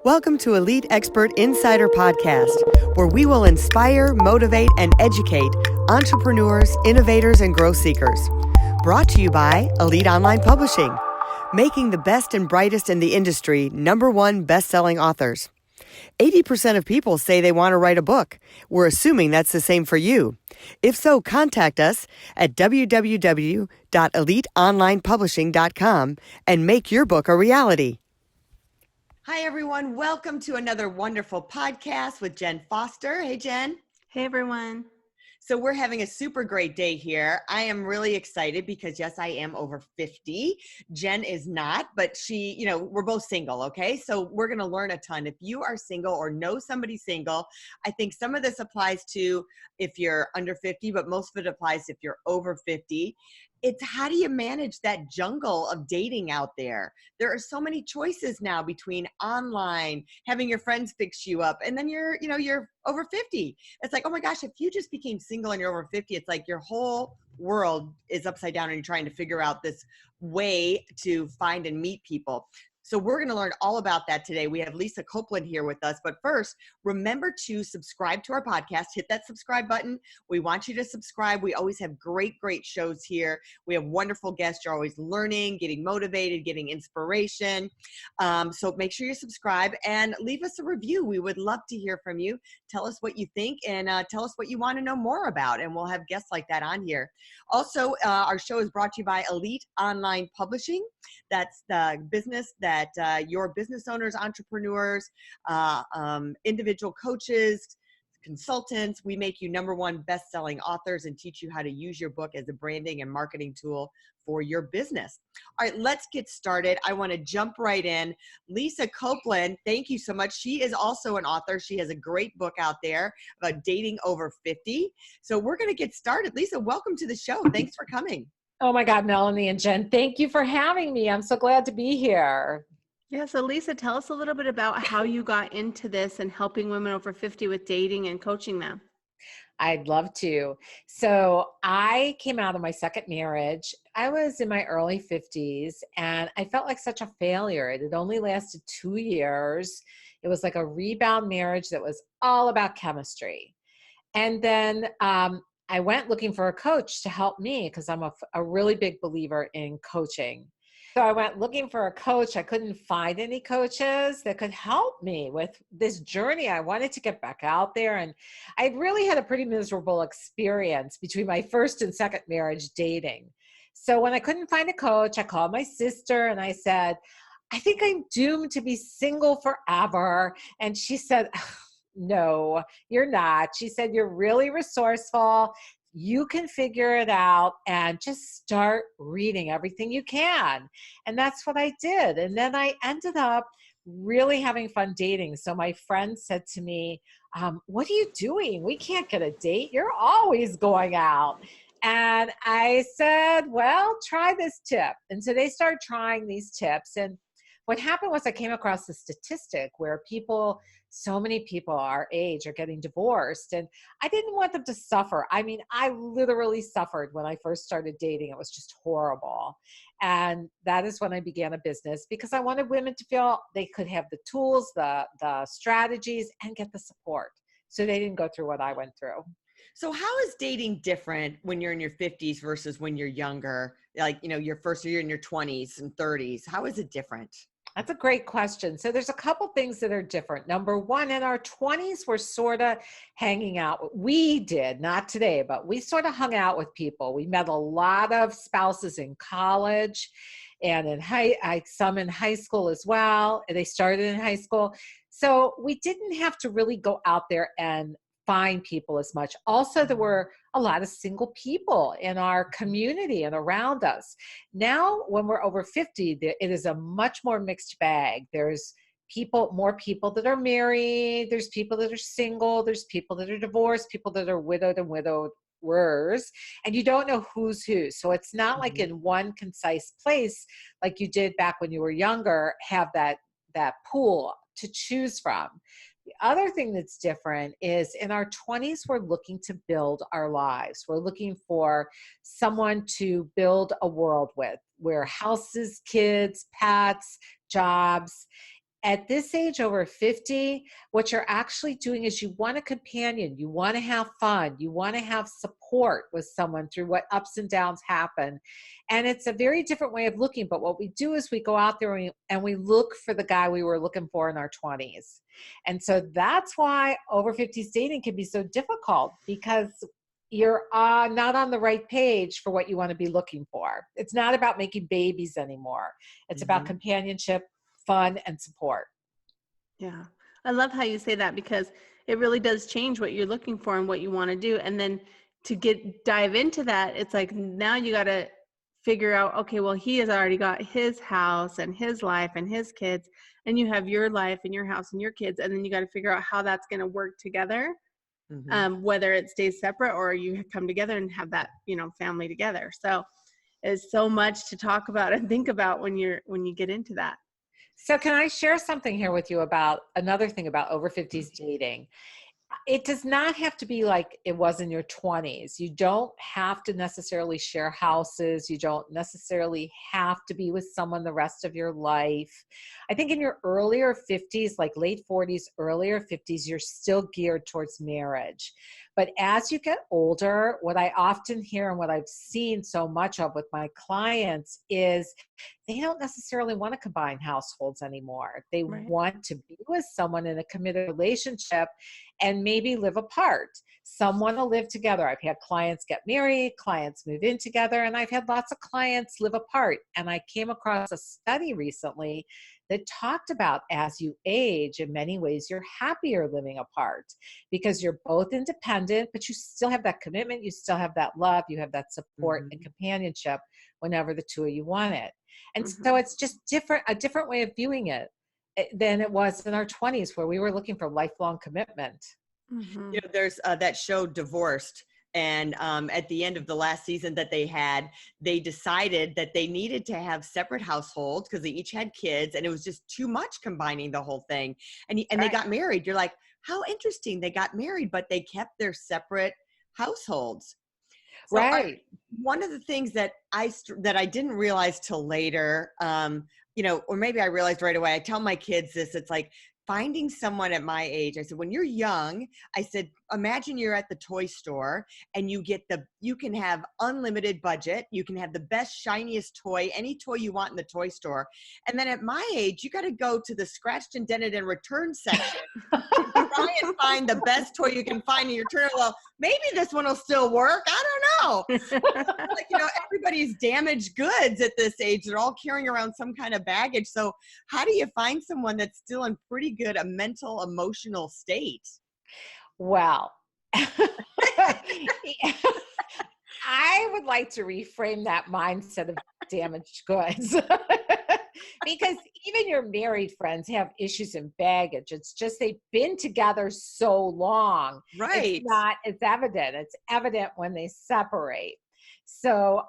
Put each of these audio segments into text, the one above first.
Welcome to Elite Expert Insider Podcast, where we will inspire, motivate, and educate entrepreneurs, innovators, and growth seekers. Brought to you by Elite Online Publishing, making the best and brightest in the industry #1 best-selling authors. 80% of people say they want to write a book. We're assuming that's the same for you. If so, contact us at www.eliteonlinepublishing.com and make your book a reality. Hi, everyone. Welcome to another wonderful podcast with Jen Foster. Hey, Jen. Hey, everyone. So we're having a super great day here. I am really excited because, yes, I am over 50. Jen is not, but we're both single, okay? So we're going to learn a ton. If you are single or know somebody single, I think some of this applies to if you're under 50, but most of it applies if you're over 50. It's how do you manage that jungle of dating out there? There are so many choices now between online, having your friends fix you up, and then you're over 50. It's like, oh my gosh, if you just became single and you're over 50, it's like your whole world is upside down and you're trying to figure out this way to find and meet people. So we're going to learn all about that today. We have Lisa Copeland here with us. But first, remember to subscribe to our podcast. Hit that subscribe button. We want you to subscribe. We always have great shows here. We have wonderful guests. You're always learning, getting motivated, getting inspiration. So make sure you subscribe and leave us a review. We would love to hear from you. Tell us what you think and tell us what you want to know more about. And we'll have guests like that on here. Also, our show is brought to you by Elite Online Publishing. That's the business that your business owners, entrepreneurs, individual coaches, consultants, we make you #1 best-selling authors and teach you how to use your book as a branding and marketing tool for your business. All right, let's get started. I want to jump right in. Lisa Copeland, thank you so much. She is also an author. She has a great book out there about dating over 50. So we're going to get started. Lisa, welcome to the show. Thanks for coming. Oh my God, Melanie and Jen, thank you for having me. I'm so glad to be here. Yeah, so Lisa, tell us a little bit about how you got into this and helping women over 50 with dating and coaching them. I'd love to. So I came out of my second marriage. I was in my early 50s and I felt like such a failure. It had only lasted 2 years. It was like a rebound marriage that was all about chemistry. And then I went looking for a coach to help me because I'm a really big believer in coaching. So I went looking for a coach. I couldn't find any coaches that could help me with this journey. I wanted to get back out there. And I really had a pretty miserable experience between my first and second marriage dating. So when I couldn't find a coach, I called my sister and I said, I think I'm doomed to be single forever. And she said, no, you're not. She said, you're really resourceful. You can figure it out and just start reading everything you can. And that's what I did. And then I ended up really having fun dating. So my friend said to me, what are you doing? We can't get a date. You're always going out. And I said, well, try this tip. And so they started trying these tips. And what happened was I came across a statistic where so many people our age are getting divorced, and I didn't want them to suffer. I mean, I literally suffered when I first started dating. It was just horrible. And that is when I began a business because I wanted women to feel they could have the tools, the strategies, and get the support so they didn't go through what I went through. So how is dating different when you're in your 50s versus when you're younger? Like, your first year in your 20s and 30s. How is it different? That's a great question. So there's a couple things that are different. Number one, in our 20s, we're sort of hanging out. We did, not today, but we sort of hung out with people. We met a lot of spouses in college and some in high school as well. They started in high school. So we didn't have to really go out there and find people as much. Also, there were a lot of single people in our community and around us. Now, when we're over 50, it is a much more mixed bag. There's more people that are married. There's people that are single. There's people that are divorced, people that are widowed and widowers, and you don't know who's who. So it's not like in one concise place, like you did back when you were younger, have that pool to choose from. The other thing that's different is in our 20s, we're looking to build our lives. We're looking for someone to build a world with, where houses, kids, pets, jobs. at this age, over 50, what you're actually doing is you want a companion. You want to have fun. You want to have support with someone through what ups and downs happen. And it's a very different way of looking. But what we do is we go out there and we look for the guy we were looking for in our 20s. And so that's why over 50s dating can be so difficult, because you're not on the right page for what you want to be looking for. It's not about making babies anymore. It's about companionship, fun, and support. Yeah. I love how you say that, because it really does change what you're looking for and what you want to do. And then to dive into that, it's like, now you got to figure out, okay, well, he has already got his house and his life and his kids, and you have your life and your house and your kids. And then you got to figure out how that's going to work together. Whether it stays separate or you come together and have that, family together. So it's so much to talk about and think about when you get into that. So can I share something here with you about another thing about over 50s dating? It does not have to be like it was in your 20s. You don't have to necessarily share houses. You don't necessarily have to be with someone the rest of your life. I think in your earlier 50s, like late 40s, earlier 50s, you're still geared towards marriage. But as you get older, what I often hear and what I've seen so much of with my clients is they don't necessarily want to combine households anymore. They want to be with someone in a committed relationship and maybe live apart. Some want to live together. I've had clients get married, clients move in together, and I've had lots of clients live apart. And I came across a study recently that talked about as you age, in many ways, you're happier living apart because you're both independent, but you still have that commitment. You still have that love. You have that support and companionship whenever the two of you want it. And so it's just a different way of viewing it than it was in our 20s, where we were looking for lifelong commitment. There's that show Divorced. And at the end of the last season that they had, they decided that they needed to have separate households because they each had kids, and it was just too much combining the whole thing. And they got married. You're like, how interesting. They got married, but they kept their separate households. So one of the things that I didn't realize till later, or maybe I realized right away, I tell my kids this, it's like finding someone at my age. I said, when you're young, I said, imagine you're at the toy store and you can have unlimited budget. You can have the best, shiniest toy, any toy you want in the toy store. And then at my age, you got to go to the scratched and dented and return section to try and find the best toy you can find in your turn. Well, maybe this one will still work. I don't know. Everybody's damaged goods at this age. They're all carrying around some kind of baggage. So how do you find someone that's still in pretty good a mental, emotional state? Well, I would like to reframe that mindset of damaged goods because even your married friends have issues and baggage. It's just they've been together so long. Right. It's evident. It's evident when they separate. So,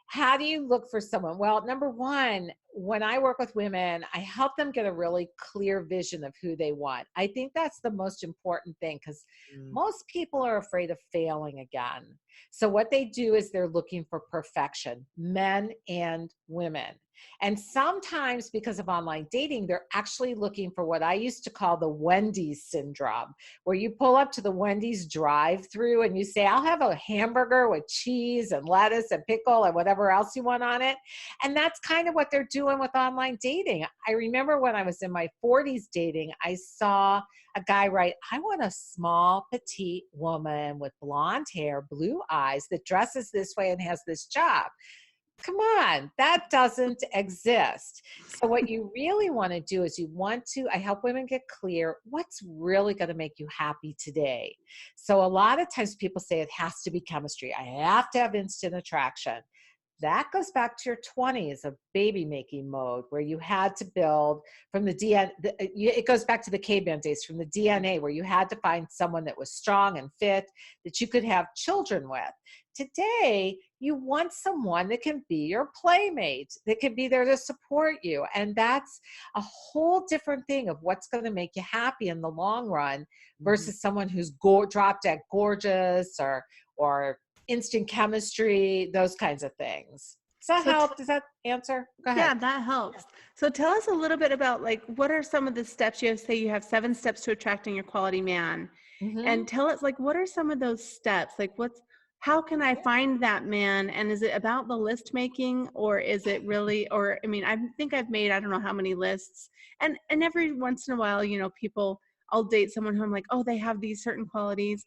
how do you look for someone? Well, number one, when I work with women, I help them get a really clear vision of who they want. I think that's the most important thing because most people are afraid of failing again. So what they do is they're looking for perfection, men and women. And sometimes because of online dating, they're actually looking for what I used to call the Wendy's syndrome, where you pull up to the Wendy's drive-through and you say, I'll have a hamburger with cheese and lettuce and pickle and whatever else you want on it. And that's kind of what they're doing with online dating. I remember when I was in my 40s dating, I saw a guy write, I want a small, petite woman with blonde hair, blue eyes that dresses this way and has this job. Come on, that doesn't exist. So what you really want to do is I help women get clear what's really going to make you happy today. So a lot of times people say it has to be chemistry. I have to have instant attraction. That goes back to your 20s of baby making mode where you had to build from the DNA. It goes back to the caveman days from the DNA where you had to find someone that was strong and fit that you could have children with. Today, you want someone that can be your playmate, that can be there to support you. And that's a whole different thing of what's going to make you happy in the long run versus someone who's drop dead gorgeous or instant chemistry, those kinds of things. Does that So help? Does that answer? Go ahead. yeah, that helps. So tell us a little bit about like what are some of the steps you have 7 steps to attracting your quality man. Mm-hmm. And tell us like what are some of those steps? Like how can I find that man? And is it about the list making or is it really or I mean, I think I've made I don't know how many lists. And every once in a while, people I'll date someone who I'm like, "Oh, they have these certain qualities."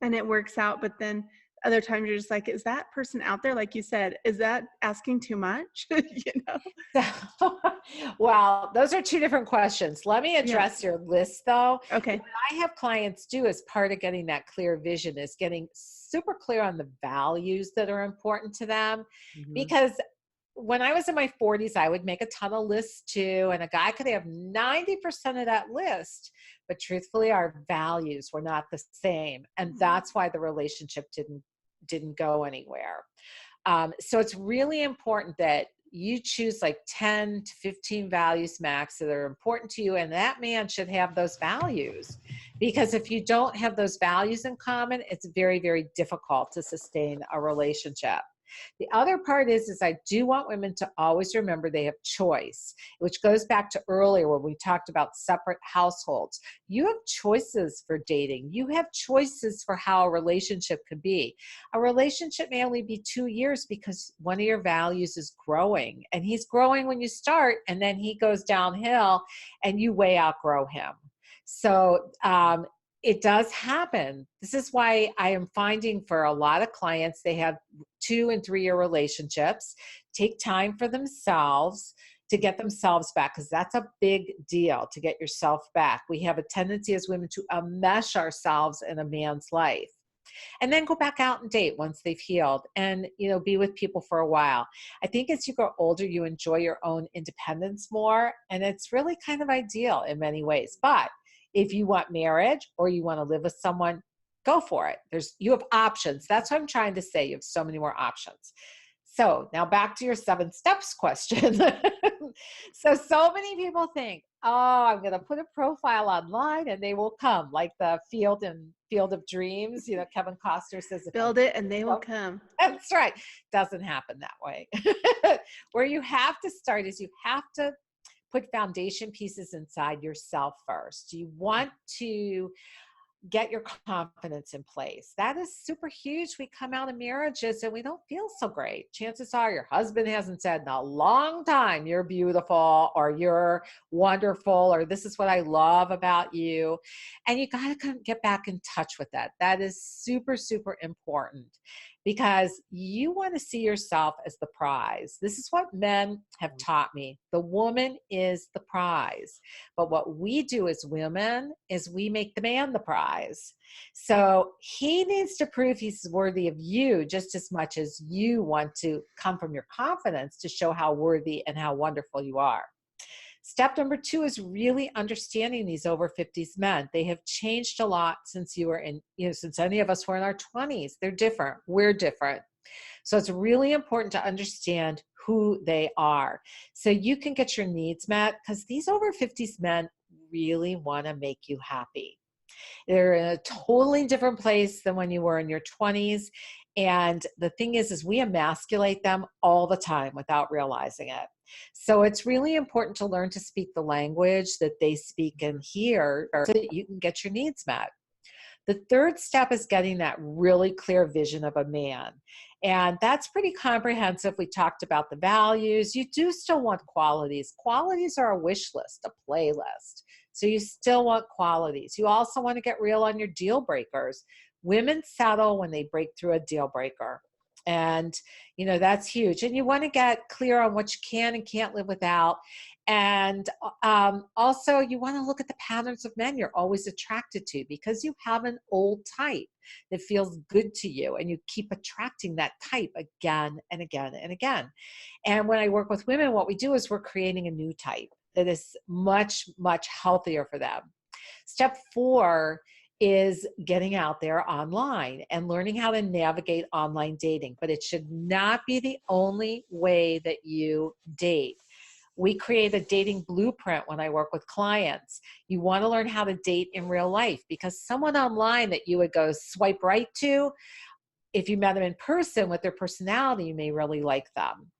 And it works out, but then other times you're just like, is that person out there? Like you said, is that asking too much? So, well, those are two different questions. Let me Yeah. address your list though. Okay. What I have clients do as part of getting that clear vision is getting super clear on the values that are important to them. Mhm. Because when I was in my 40s, I would make a ton of lists too, and a guy could have 90% of that list, but truthfully, our values were not the same, and that's why the relationship didn't go anywhere. So it's really important that you choose like 10 to 15 values max that are important to you, and that man should have those values. Because if you don't have those values in common, it's very, very difficult to sustain a relationship. The other part is I do want women to always remember they have choice, which goes back to earlier when we talked about separate households. You have choices for dating. You have choices for how a relationship could be. A relationship may only be 2 years because one of your values is growing, and he's growing when you start, and then he goes downhill and you way outgrow him. So, it does happen. This is why I am finding for a lot of clients, they have 2 and 3 year relationships, take time for themselves to get themselves back, because that's a big deal to get yourself back. We have a tendency as women to enmesh ourselves in a man's life. And then go back out and date once they've healed and, be with people for a while. I think as you grow older, you enjoy your own independence more. And it's really kind of ideal in many ways. But if you want marriage or you want to live with someone, go for it. You have options. That's what I'm trying to say. You have so many more options. So now back to your 7 steps question. So many people think, oh, I'm going to put a profile online and they will come, like the Field of Dreams. Kevin Costner says, Build it and they will come. That's right. Doesn't happen that way. Where you have to start is you have to put foundation pieces inside yourself first. You want to get your confidence in place. That is super huge. We come out of marriages and we don't feel so great. Chances are your husband hasn't said in a long time, you're beautiful or you're wonderful or this is what I love about you. And you got to get back in touch with that. That is super, super important because you want to see yourself as the prize. This is what men have taught me. The woman is the prize. But what we do as women is we make the man the prize. So he needs to prove he's worthy of you just as much as you want to come from your confidence to show how worthy and how wonderful you are. Step number 2 is really understanding these over 50s men. They have changed a lot since since any of us were in our 20s. They're different. We're different. So it's really important to understand who they are so you can get your needs met, because these over 50s men really want to make you happy. They're in a totally different place than when you were in your 20s. And the thing is we emasculate them all the time without realizing it. So it's really important to learn to speak the language that they speak and hear so that you can get your needs met. The third step is getting that really clear vision of a man. And that's pretty comprehensive. We talked about the values. You do still want qualities. Qualities are a wish list, a playlist. So you still want qualities. You also want to get real on your deal breakers. Women settle when they break through a deal breaker. And, that's huge. And you want to get clear on what you can and can't live without. And also you want to look at the patterns of men you're always attracted to, because you have an old type that feels good to you and you keep attracting that type again and again and again. And when I work with women, what we do is we're creating a new type that is much, much healthier for them. Step 4 is getting out there online and learning how to navigate online dating, but it should not be the only way that you date. We create a dating blueprint when I work with clients. You want to learn how to date in real life, because someone online that you would go swipe right to, if you met them in person with their personality, you may really like them.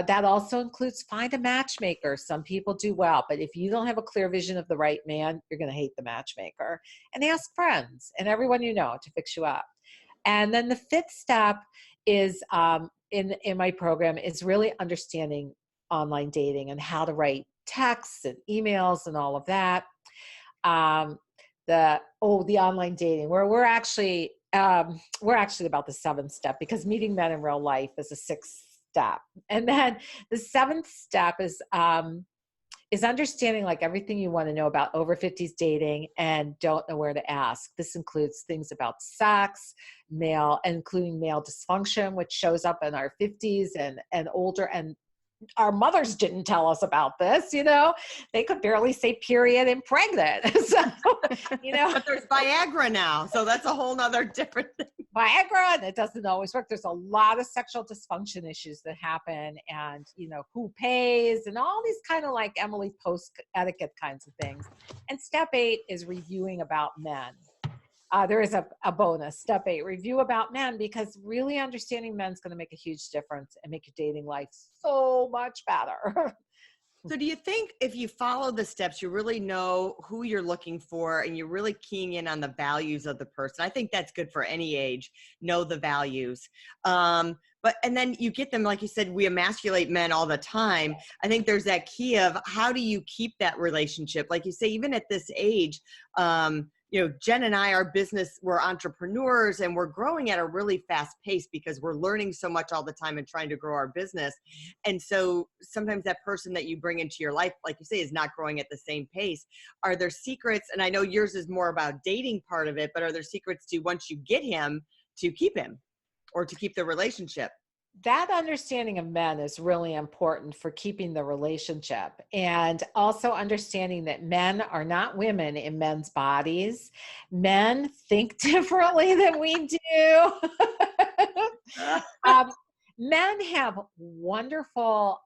That also includes find a matchmaker. Some people do well, but if you don't have a clear vision of the right man, you're going to hate the matchmaker. And ask friends and everyone you know to fix you up. And then the fifth step is in my program is really understanding online dating and how to write texts and emails and all of that. The online dating, where we're actually about the seventh step, because meeting men in real life is a sixth step. And then the seventh step is understanding like everything you want to know about over 50s dating and don't know where to ask. This includes things about sex, including male dysfunction, which shows up in our 50s and older. And our mothers didn't tell us about this, they could barely say period and pregnant. So, But there's Viagra now. So that's a whole nother different thing. Viagra, and it doesn't always work. There's a lot of sexual dysfunction issues that happen, and who pays and all these kind of like Emily Post etiquette kinds of things. And step 8 is reviewing about men. There is a bonus, step 8, review about men, because really understanding men is going to make a huge difference and make your dating life so much better. So do you think if you follow the steps, you really know who you're looking for and you're really keying in on the values of the person? I think that's good for any age, know the values. And then you get them, like you said, we emasculate men all the time. I think there's that key of how do you keep that relationship? Like you say, even at this age, Jen and I, our business, we're entrepreneurs and we're growing at a really fast pace because we're learning so much all the time and trying to grow our business. And so sometimes that person that you bring into your life, like you say, is not growing at the same pace. Are there secrets? And I know yours is more about dating part of it, but are there secrets to, once you get him, to keep him or to keep the relationship? That understanding of men is really important for keeping the relationship, and also understanding that men are not women in men's bodies. Men think differently than we do. Men have wonderful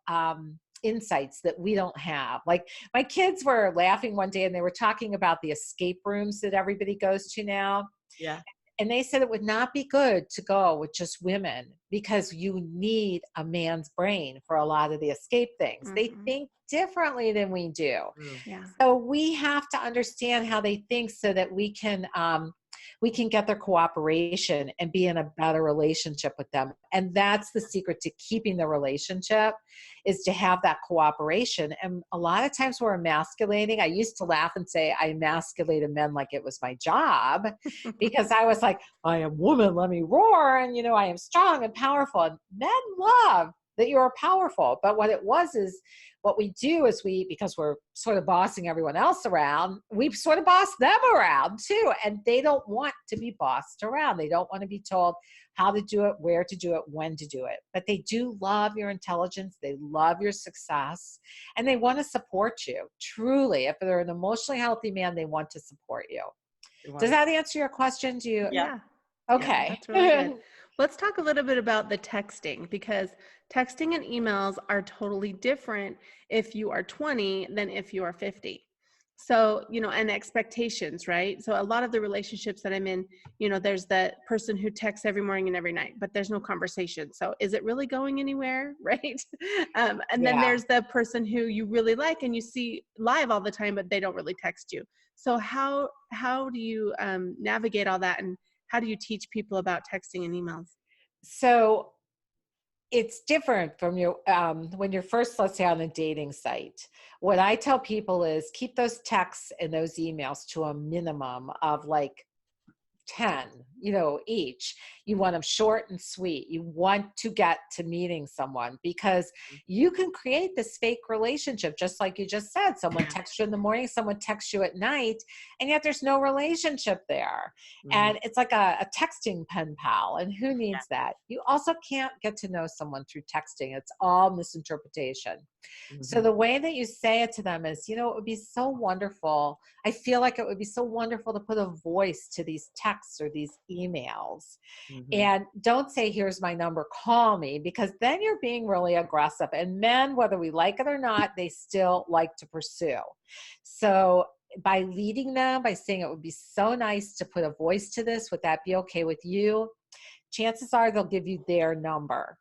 insights that we don't have. Like my kids were laughing one day and they were talking about the escape rooms that everybody goes to now. Yeah. And they said it would not be good to go with just women because you need a man's brain for a lot of the escape things. Mm-hmm. They think differently than we do. Yeah. So we have to understand how they think so that we can get their cooperation and be in a better relationship with them. And that's the secret to keeping the relationship, is to have that cooperation. And a lot of times we're emasculating. I used to laugh and say I emasculated men like it was my job because I was like, I am woman, let me roar. And, I am strong and powerful. And men love that you're powerful. But what it was is, what we do is because we're sort of bossing everyone else around, we sort of boss them around too. And they don't want to be bossed around. They don't want to be told how to do it, where to do it, when to do it. But they do love your intelligence. They love your success. And they want to support you. Truly, if they're an emotionally healthy man, they want to support you. Does that answer your question? Do you? Yeah. Okay. Yeah, that's really good. Let's talk a little bit about the texting, because texting and emails are totally different if you are 20 than if you are 50. So, and expectations, right? So a lot of the relationships that I'm in, there's that person who texts every morning and every night, but there's no conversation. So is it really going anywhere? Right. And then there's the person who you really like and you see live all the time, but they don't really text you. So how do you navigate all that, and how do you teach people about texting and emails? So it's different from when you're first, let's say, on a dating site. What I tell people is keep those texts and those emails to a minimum of like 10, each. You want them short and sweet. You want to get to meeting someone, because you can create this fake relationship, just like you just said. Someone texts you in the morning, someone texts you at night, and yet there's no relationship there. Mm-hmm. And it's like a texting pen pal, and who needs that? You also can't get to know someone through texting. It's all misinterpretation. Mm-hmm. So the way that you say it to them is, it would be so wonderful. I feel like it would be so wonderful to put a voice to these texts or these emails. Mm-hmm. And don't say, here's my number, call me, because then you're being really aggressive. And men, whether we like it or not, they still like to pursue. So by leading them, by saying it would be so nice to put a voice to this, would that be okay with you? Chances are they'll give you their number.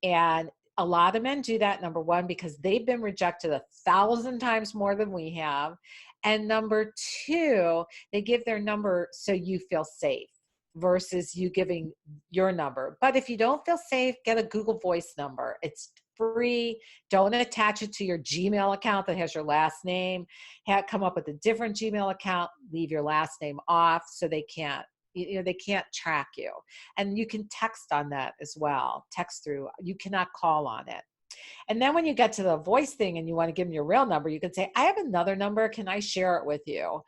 And a lot of men do that, number one, because they've been rejected 1,000 times more than we have. And number two, they give their number so you feel safe versus you giving your number. But if you don't feel safe, get a Google Voice number. It's free. Don't attach it to your Gmail account that has your last name. Come up with a different Gmail account, leave your last name off so they can't track you. And you can text on that as well. Text through. You cannot call on it. And then when you get to the voice thing and you want to give them your real number, you can say, I have another number. Can I share it with you?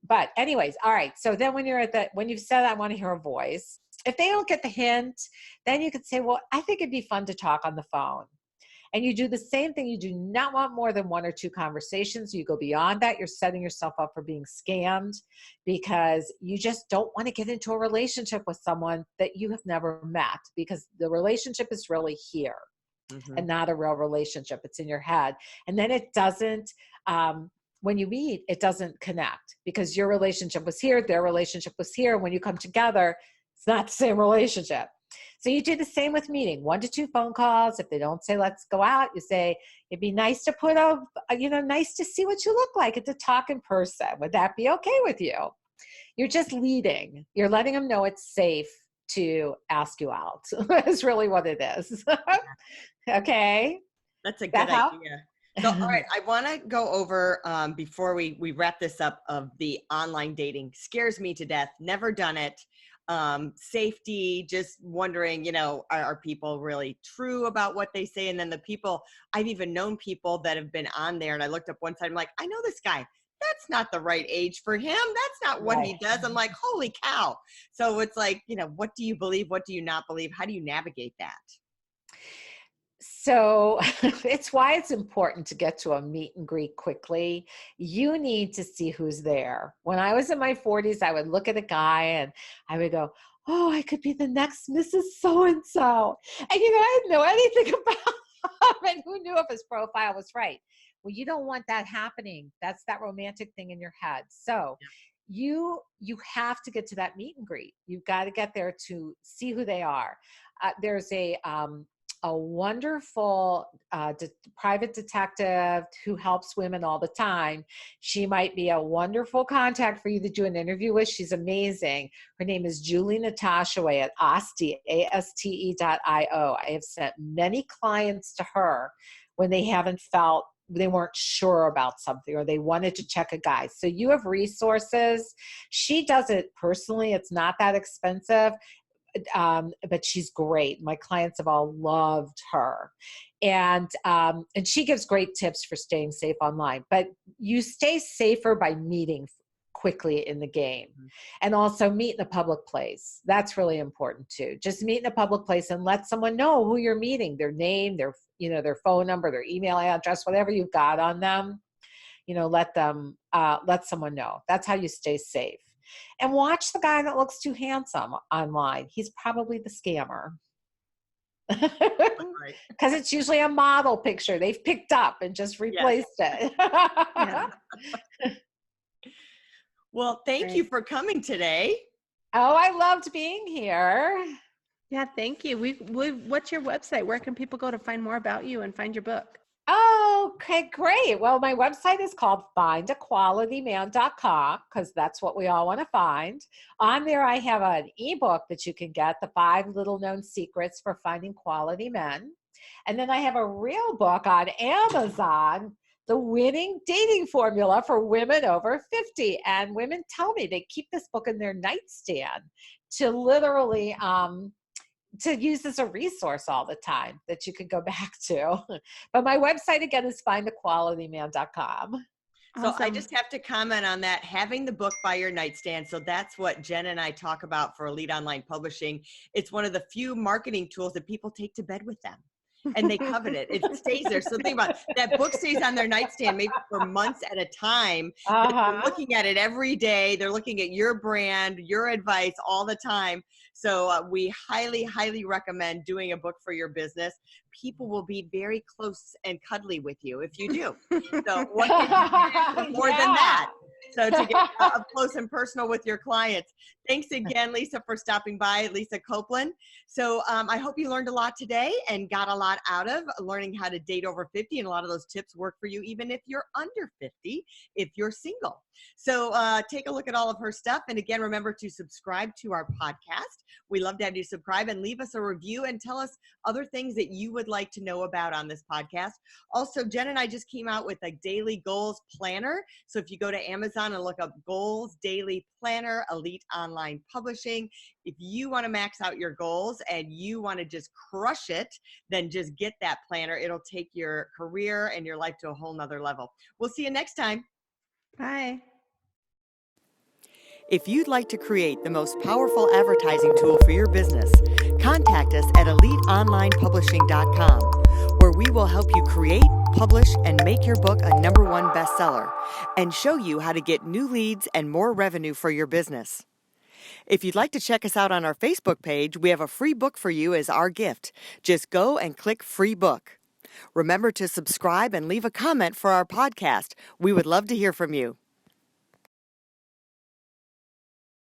But anyways, all right. So then when you've said, I want to hear a voice, if they don't get the hint, then you could say, well, I think it'd be fun to talk on the phone. And you do the same thing. You do not want more than 1 or 2 conversations. You go beyond that. You're setting yourself up for being scammed because you just don't want to get into a relationship with someone that you have never met, because the relationship is really here and not a real relationship. It's in your head. And then it doesn't, when you meet, it doesn't connect because your relationship was here, their relationship was here. When you come together, it's not the same relationship. So you do the same with meeting, 1 to 2 phone calls. If they don't say, let's go out, you say, it'd be nice to nice to see what you look like and to talk in person. Would that be okay with you? You're just leading. You're letting them know it's safe to ask you out. That's really what it is. Okay. That's a good idea. So, all right, I want to go over, before we wrap this up, of the online dating. Scares me to death. Never done it. Safety, just wondering, are people really true about what they say? And then the people, I've even known people that have been on there, and I looked up one side, I'm like, I know this guy. That's not the right age for him. That's not what he does. I'm like, holy cow. So it's like, what do you believe? What do you not believe? How do you navigate that? So it's why it's important to get to a meet and greet quickly. You need to see who's there. When I was in my 40s, I would look at a guy and I would go, oh, I could be the next Mrs. So-and-so. And, I didn't know anything about him, and who knew if his profile was right? Well, you don't want that happening. That's that romantic thing in your head. So you have to get to that meet and greet. You've got to get there to see who they are. There's a wonderful private detective who helps women all the time. She might be a wonderful contact for you to do an interview with. She's amazing. Her name is Julie Natashaway at ASTE, ASTE.io. I have sent many clients to her when they weren't sure about something or they wanted to check a guy. So you have resources. She does it personally. It's not that expensive. But she's great. My clients have all loved her. And she gives great tips for staying safe online. But you stay safer by meeting quickly in the game. And also meet in a public place. That's really important too. Just meet in a public place and let someone know who you're meeting, their name, their phone number, their email address, whatever you've got on them. Let someone know. That's how you stay safe. And watch the guy that looks too handsome online. He's probably the scammer. Because it's usually a model picture they've picked up and just replaced it. Well, thank you for coming today. Oh, I loved being here. Yeah, thank you. What's your website? Where can people go to find more about you and find your book? Oh, okay, great. Well, my website is called findaqualityman.com because that's what we all want to find. On there, I have an ebook that you can get, The 5 Little Known Secrets for Finding Quality Men. And then I have a real book on Amazon, The Winning Dating Formula for Women Over 50. And women tell me they keep this book in their nightstand to literally to use as a resource all the time that you could go back to. But my website again is findaqualityman.com. So awesome. I just have to comment on that, having the book by your nightstand. So that's what Jen and I talk about for Elite Online Publishing. It's one of the few marketing tools that people take to bed with them. And they covet it. It stays there. So think about it. That book stays on their nightstand maybe for months at a time. They're looking at it every day. They're looking at your brand, your advice all the time. So we highly, highly recommend doing a book for your business. People will be very close and cuddly with you if you do. So what can you do more than that? So to get up close and personal with your clients. Thanks again, Lisa, for stopping by, Lisa Copeland. So I hope you learned a lot today and got a lot out of learning how to date over 50. And a lot of those tips work for you even if you're under 50, if you're single. So take a look at all of her stuff. And again, remember to subscribe to our podcast. We love to have you subscribe and leave us a review and tell us other things that you would like to know about on this podcast. Also, Jen and I just came out with a daily goals planner. So if you go to Amazon and look up Goals Daily Planner, Elite Online Publishing, if you want to max out your goals and you want to just crush it, then just get that planner. It'll take your career and your life to a whole nother level. We'll see you next time. Bye. If you'd like to create the most powerful advertising tool for your business, contact us at eliteonlinepublishing.com, where we will help you create, publish, and make your book a #1 bestseller, and show you how to get new leads and more revenue for your business. If you'd like to check us out on our Facebook page, we have a free book for you as our gift. Just go and click Free Book. Remember to subscribe and leave a comment for our podcast. We would love to hear from you.